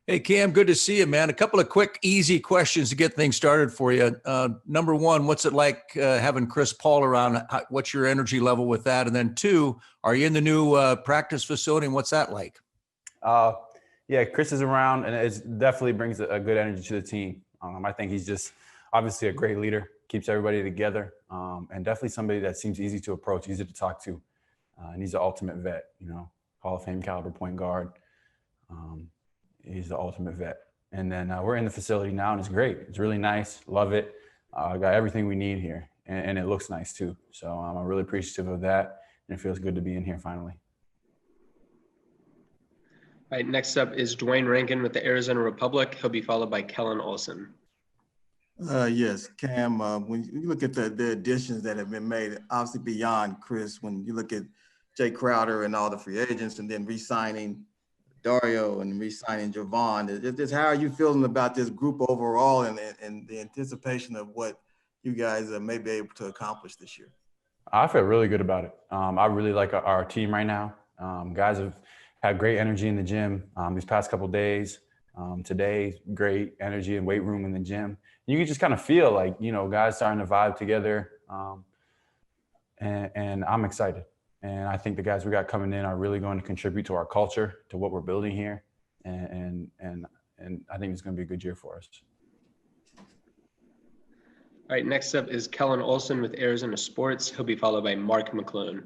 Hey, Cam, good to see you, man. A couple of quick, easy questions to get things started for you. Number one, what's it like having Chris Paul around? What's your energy level with that? And then two, are you in the new practice facility, and what's that like? Uh, yeah, Chris is around, and it definitely brings a good energy to the team. I think he's just obviously a great leader, keeps everybody together, and definitely somebody that seems easy to approach, easy to talk to. And he's the ultimate vet, Hall of Fame caliber point guard. He's the ultimate vet. And then we're in the facility now, and it's great. It's really nice. Love it. Got everything we need here, and it looks nice too. So I'm really appreciative of that, and it feels good to be in here finally. All right, next up is Dwayne Rankin with the Arizona Republic. He'll be followed by Kellen Olson. Yes, Cam, when you look at the additions that have been made, obviously beyond Chris, when you look at Jay Crowder and all the free agents and then re-signing Dario and re-signing Javon, just how are you feeling about this group overall and the anticipation of what you guys may be able to accomplish this year? I feel really good about it. I really like our team right now. Guys have had great energy in the gym these past couple of days. Today, great energy and weight room in the gym. You can just kind of feel like, guys starting to vibe together. And I'm excited. And I think the guys we got coming in are really going to contribute to our culture, to what we're building here. And I think it's going to be a good year for us. All right, next up is Kellen Olson with Arizona Sports. He'll be followed by Mark McClune.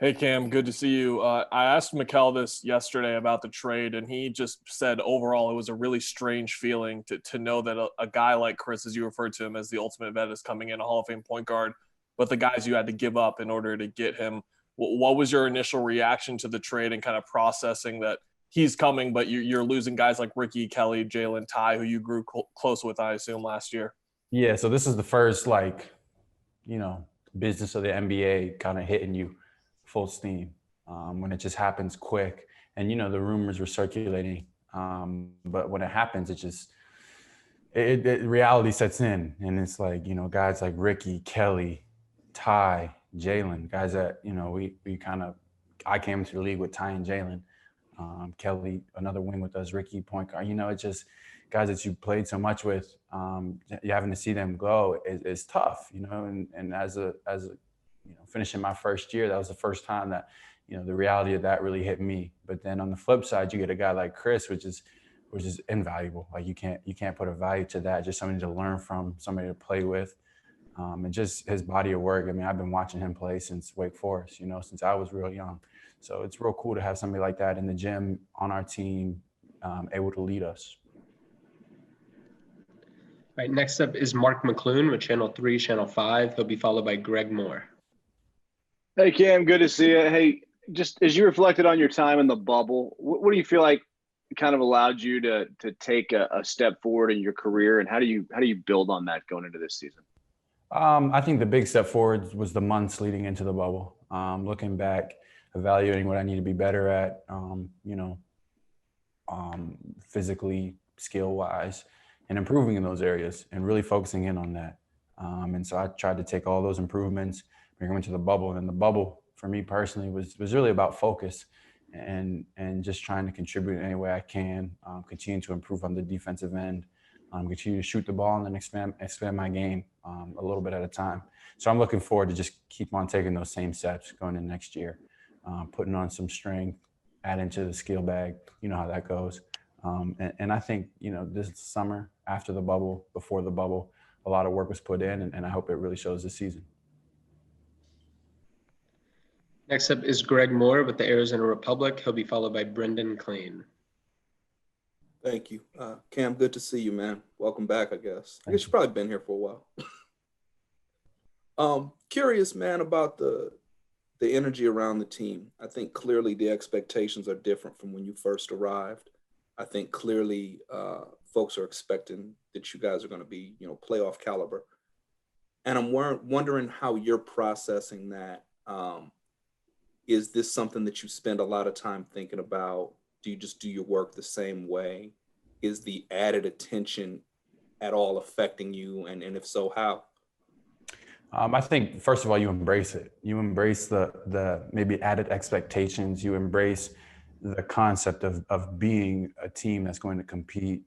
Hey, Cam, good to see you. I asked Mikal this yesterday about the trade, and he just said overall it was a really strange feeling to know that a guy like Chris, as you referred to him as the ultimate vet, is coming in, a Hall of Fame point guard, but the guys you had to give up in order to get him. What was your initial reaction to the trade and kind of processing that he's coming, but you're losing guys like Ricky, Kelly, Jalen, Ty, who you grew close with, I assume, last year? Yeah, so this is the first, business of the NBA kind of hitting you full steam when it just happens quick. And, the rumors were circulating. But when it happens, reality sets in. And it's like, guys like Ricky, Kelly, Ty, Jalen, guys that, I came into the league with Ty and Jalen. Kelly, another wing with us, Ricky, point guard. It's just guys that you played so much with. You having to see them go is tough, and as a finishing my first year, that was the first time that, the reality of that really hit me. But then on the flip side, you get a guy like Chris, which is invaluable. Like you can't put a value to that. Just somebody to learn from, somebody to play with, and just his body of work. I mean, I've been watching him play since Wake Forest, since I was real young. So it's real cool to have somebody like that in the gym on our team, able to lead us. All right, next up is Mark McClune with Channel 3, Channel 5. He'll be followed by Greg Moore. Hey, Cam, good to see you. Hey, just as you reflected on your time in the bubble, what do you feel like kind of allowed you to take a step forward in your career, and how do you build on that going into this season? I think the big step forward was the months leading into the bubble. Looking back, evaluating what I need to be better at, physically, skill-wise, and improving in those areas and really focusing in on that. And so I tried to take all those improvements, bring them into the bubble. And then the bubble, for me personally, was really about focus and just trying to contribute in any way I can, continue to improve on the defensive end, continue to shoot the ball and then expand my game a little bit at a time. So I'm looking forward to just keep on taking those same steps going in next year, putting on some strength, adding to the skill bag. You know how that goes. And I think, this summer, after the bubble, before the bubble, a lot of work was put in, and I hope it really shows this season. Next up is Greg Moore with the Arizona Republic. He'll be followed by Brendan Clean. Thank you. Cam, good to see you, man. Welcome back, I guess. I guess you've probably been here for a while. Curious, man, about the energy around the team. I think clearly the expectations are different from when you first arrived. I think clearly folks are expecting that you guys are going to be, playoff caliber. And I'm wondering how you're processing that. Is this something that you spend a lot of time thinking about? Do you just do your work the same way? Is the added attention at all affecting you? And if so, how? I think, first of all, you embrace it. You embrace the maybe added expectations. You embrace the concept of being a team that's going to compete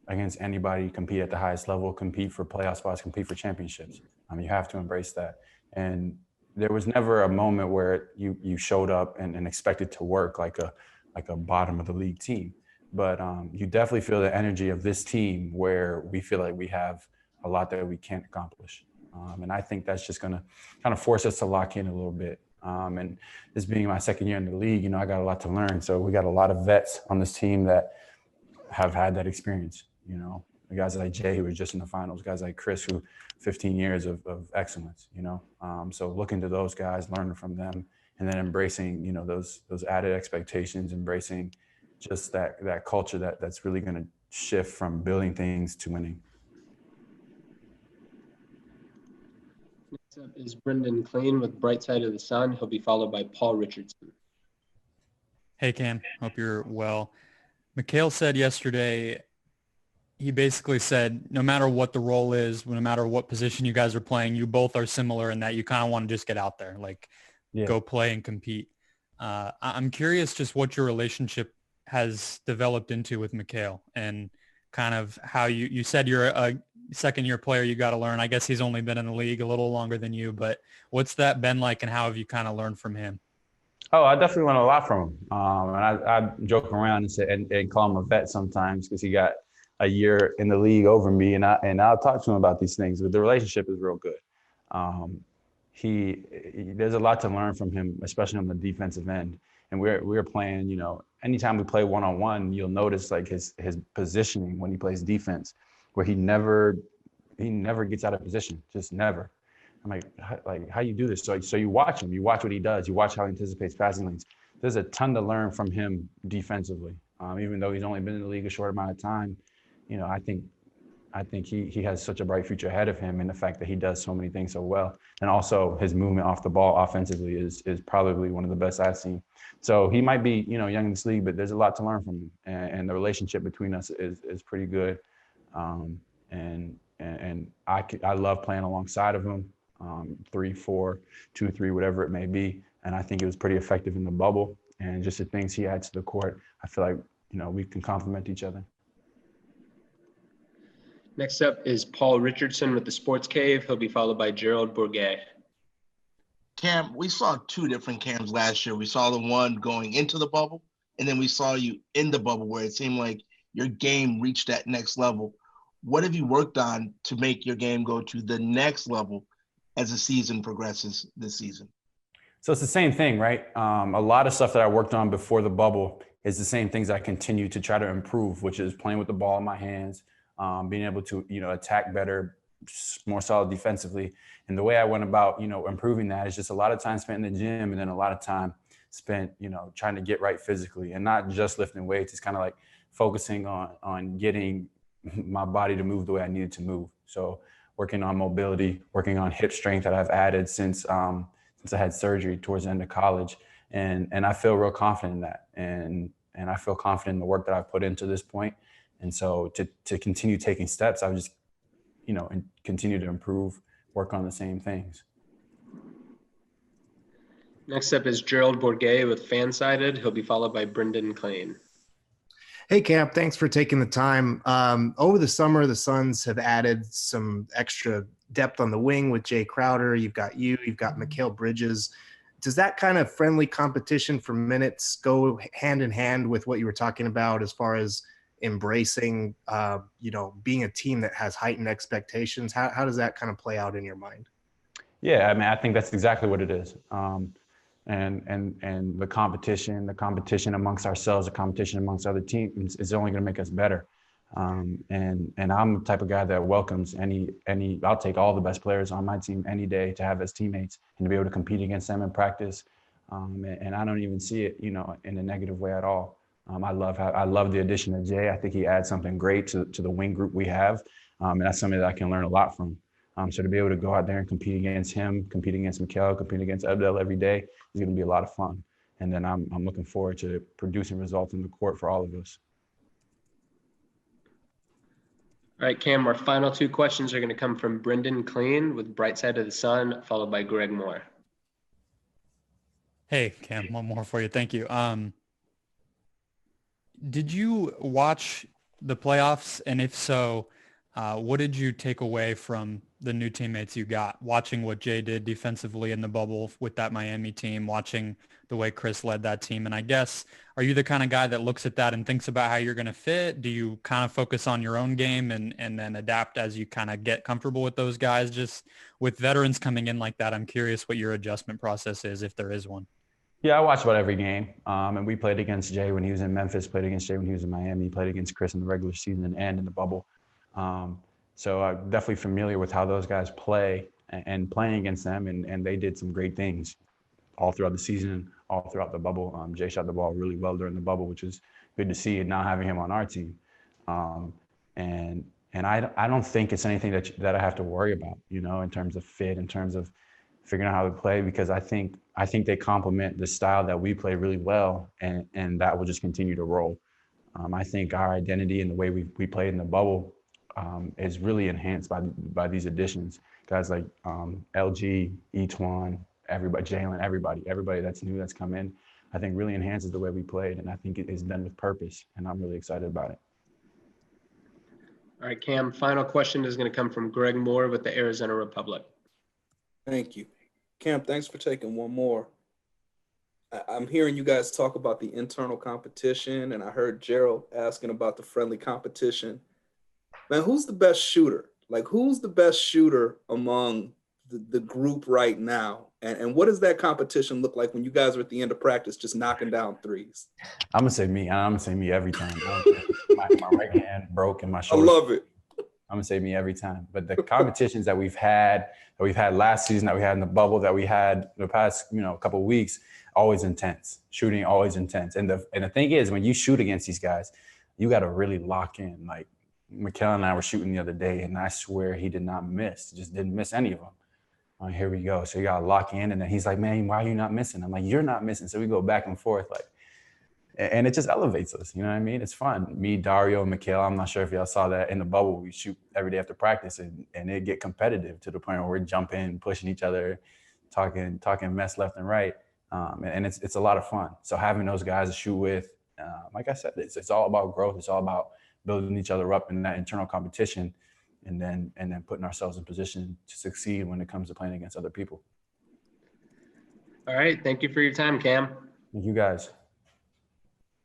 against anybody, compete at the highest level, compete for playoff spots, compete for championships. You have to embrace that. And there was never a moment where you showed up and expected to work like a bottom of the league team. But you definitely feel the energy of this team where we feel like we have a lot that we can't accomplish. And I think that's just going to kind of force us to lock in a little bit. And this being my second year in the league, I got a lot to learn. So we got a lot of vets on this team that have had that experience. The guys like Jay, who was just in the finals, guys like Chris, who 15 years of excellence, So looking to those guys, learning from them, and then embracing, those added expectations, embracing just that culture that's really going to shift from building things to winning. Next up is Brendan Clean with Bright Side of the Sun. He'll be followed by Paul Richardson. Hey, Cam. Hope you're well. Mikal said yesterday, he basically said, no matter what the role is, no matter what position you guys are playing, you both are similar in that you kind of want to just get out there, go play and compete. I'm curious just what your relationship has developed into with Mikal and kind of how you said you're a second-year player, you got to learn. I guess he's only been in the league a little longer than you, but what's that been like and how have you kind of learned from him? Oh, I definitely learned a lot from him. And I joke around and call him a vet sometimes because he got a year in the league over me, and I'll talk to him about these things. But the relationship is real good. There's a lot to learn from him, especially on the defensive end. And we're playing, anytime we play one-on-one, you'll notice his positioning when he plays defense, where he never gets out of position, just never. I'm like, how you do this? So you watch him, you watch what he does, you watch how he anticipates passing lanes. There's a ton to learn from him defensively. Even though he's only been in the league a short amount of time, I think he has such a bright future ahead of him, and the fact that he does so many things so well, and also his movement off the ball offensively is probably one of the best I've seen. So he might be young in this league, but there's a lot to learn from him, and the relationship between us is pretty good. And I love playing alongside of him, 3-4, 2-3, whatever it may be. And I think it was pretty effective in the bubble. And just the things he adds to the court, I feel like, we can complement each other. Next up is Paul Richardson with the Sports Cave. He'll be followed by Gerald Bourguet. Cam, we saw two different Cams last year. We saw the one going into the bubble, and then we saw you in the bubble where it seemed like your game reached that next level. What have you worked on to make your game go to the next level as the season progresses this season? So it's the same thing, right? A lot of stuff that I worked on before the bubble is the same things I continue to try to improve, which is playing with the ball in my hands, being able to, attack better, more solid defensively. And the way I went about, improving that is just a lot of time spent in the gym, and then a lot of time spent, trying to get right physically, and not just lifting weights. It's kind of like focusing on getting my body to move the way I needed to move. So working on mobility, working on hip strength that I've added since I had surgery towards the end of college. And I feel real confident in that. And I feel confident in the work that I've put into this point. And so to continue taking steps, I've just, and continue to improve, work on the same things. Next up is Gerald Bourguet with Fansided. He'll be followed by Brendan Clean. Hey, Camp, thanks for taking the time. Over the summer, the Suns have added some extra depth on the wing with Jay Crowder. You've got Mikal Bridges. Does that kind of friendly competition for minutes go hand in hand with what you were talking about as far as embracing, being a team that has heightened expectations? How does that kind of play out in your mind? Yeah, I think that's exactly what it is. And the competition amongst ourselves, the competition amongst other teams is only going to make us better. And I'm the type of guy that welcomes I'll take all the best players on my team any day to have as teammates and to be able to compete against them in practice. And I don't even see it, in a negative way at all. I love the addition of Jay. I think he adds something great to the wing group we have. And that's something that I can learn a lot from. So to be able to go out there and compete against him, compete against Mikal, compete against Abdel every day is going to be a lot of fun. And then I'm looking forward to producing results in the court for all of us. All right, Cam, our final two questions are going to come from Brendan Clean with Bright Side of the Sun, followed by Greg Moore. Hey, Cam, one more for you. Thank you. Did you watch the playoffs? And if so, what did you take away from the new teammates you got? Watching what Jay did defensively in the bubble with that Miami team, watching the way Chris led that team. And I guess, are you the kind of guy that looks at that and thinks about how you're going to fit? Do you kind of focus on your own game and then adapt as you kind of get comfortable with those guys? Just with veterans coming in like that, I'm curious what your adjustment process is, if there is one. Yeah, I watch about every game. And we played against Jay when he was in Memphis, played against Jay when he was in Miami, played against Chris in the regular season and in the bubble. So I'm definitely familiar with how those guys play and playing against them. And they did some great things all throughout the season, all throughout the bubble. Jay shot the ball really well during the bubble, which is good to see, and now having him on our team. And I don't think it's anything that I have to worry about, in terms of fit, in terms of figuring out how to play, because I think they complement the style that we play really well, and that will just continue to roll. I think our identity and the way we played in the bubble is really enhanced by these additions. Guys like LG, Etwan, everybody, Jalen, everybody that's new that's come in, I think really enhances the way we played, and I think it is done with purpose, and I'm really excited about it. All right, Cam, final question is going to come from Greg Moore with the Arizona Republic. Thank you. Cam, thanks for taking one more. I'm hearing you guys talk about the internal competition, and I heard Gerald asking about the friendly competition. Man, who's the best shooter? Like, who's the best shooter among the group right now? And what does that competition look like when you guys are at the end of practice just knocking down threes? I'm going to say me. I'm going to say me every time. My right hand broke and my I shoulder. love it. I'm going to say me every time. But the competitions that we've had last season, that we had in the bubble, that we had the past, couple of weeks, always intense. Shooting, always intense. And the thing is, when you shoot against these guys, you got to really lock in. Like, Mikal and I were shooting the other day, and I swear he did not miss. Just didn't miss any of them. Here we go. So you got to lock in. And then he's like, man, why are you not missing? I'm like, you're not missing. So we go back and forth, and it just elevates us. You know what I mean? It's fun. Me, Dario, and Mikal, I'm not sure if y'all saw that in the bubble. We shoot every day after practice, and it get competitive to the point where we're jumping, pushing each other, talking mess left and right. And it's a lot of fun. So having those guys to shoot with, like I said, it's all about growth. It's all about building each other up in that internal competition, and then putting ourselves in position to succeed when it comes to playing against other people. All right. Thank you for your time, Cam. Thank you guys.